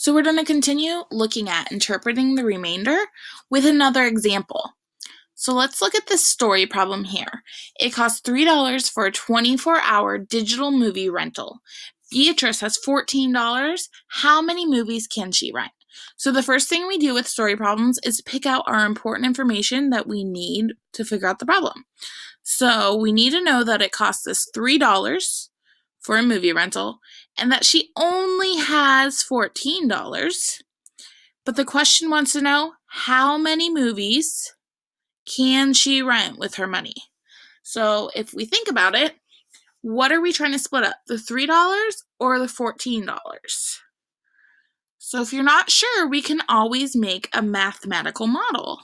So we're going to continue looking at interpreting the remainder with another example. So let's look at this story problem here. It costs $3 for a 24-hour digital movie rental. Beatrice has $14. How many movies can she rent? So the first thing we do with story problems is pick out our important information that we need to figure out the problem. So we need to know that it costs us $3 for a movie rental and that she only has $14. But the question wants to know how many movies can she rent with her money? So if we think about it, what are we trying to split up? The $3 or the $14? So if you're not sure, we can always make a mathematical model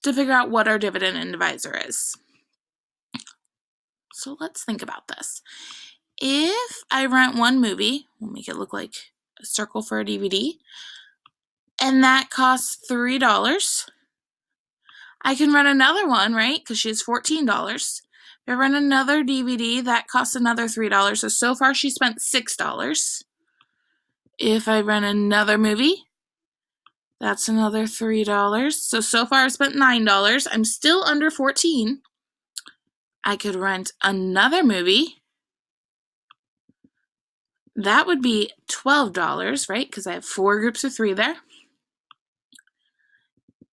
to figure out what our dividend and divisor is. So let's think about this. If I rent one movie, we'll make it look like a circle for a DVD, and that costs $3, I can rent another one, right? Because she has $14. If I rent another DVD, that costs another $3. So far she spent $6. If I rent another movie, that's another $3. So far I've spent $9. I'm still under 14. I could rent another movie. That would be $12, right? Because I have 4 groups of 3 there.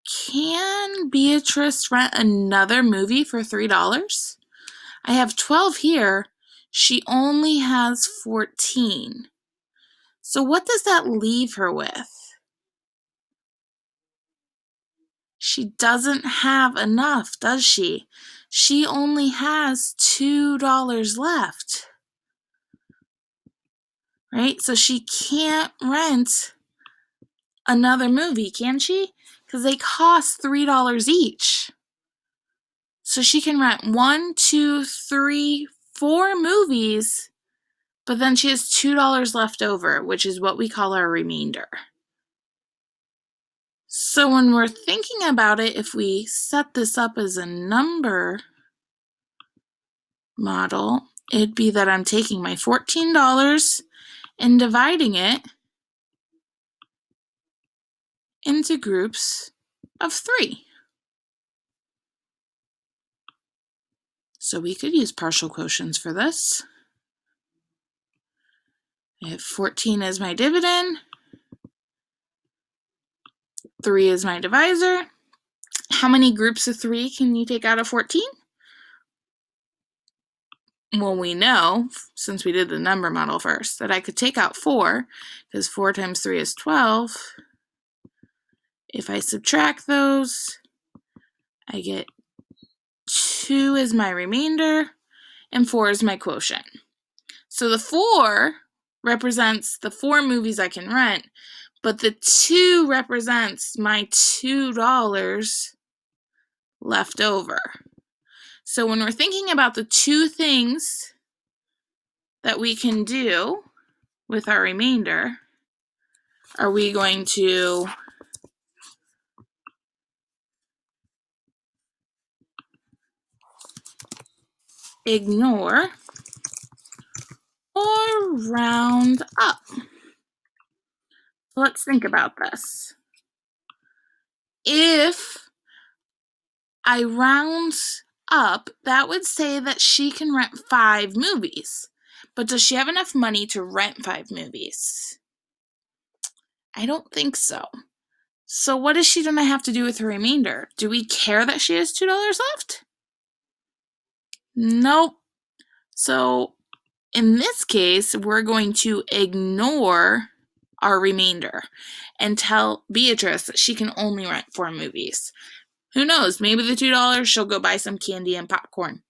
Can Beatrice rent another movie for $3? I have 12 here. She only has 14. So what does that leave her with? She doesn't have enough, does she? She only has $2 left. Right? So she can't rent another movie, can she? Because they cost $3 each. So she can rent 1, 2, 3, 4 movies, but then she has $2 left over, which is what we call our remainder. So when we're thinking about it, if we set this up as a number model, it'd be that I'm taking my $14 and dividing it into groups of 3. So we could use partial quotients for this. I have 14 as my dividend, 3 is my divisor. How many groups of 3 can you take out of 14? Well, we know, since we did the number model first, that I could take out 4, because 4 times 3 is 12. If I subtract those, I get 2 is my remainder, and 4 is my quotient. So the 4 represents the 4 movies I can rent, but the 2 represents my $2 left over. So when we're thinking about the 2 things that we can do with our remainder, are we going to ignore or round up? Let's think about this. If I round up, that would say that she can rent 5 movies. But does she have enough money to rent 5 movies? I don't think so. So what is she going to have to do with her remainder? Do we care that she has $2 left? Nope. So in this case, we're going to ignore our remainder and tell Beatrice that she can only rent 4 movies. Who knows? Maybe the $2 she'll go buy some candy and popcorn.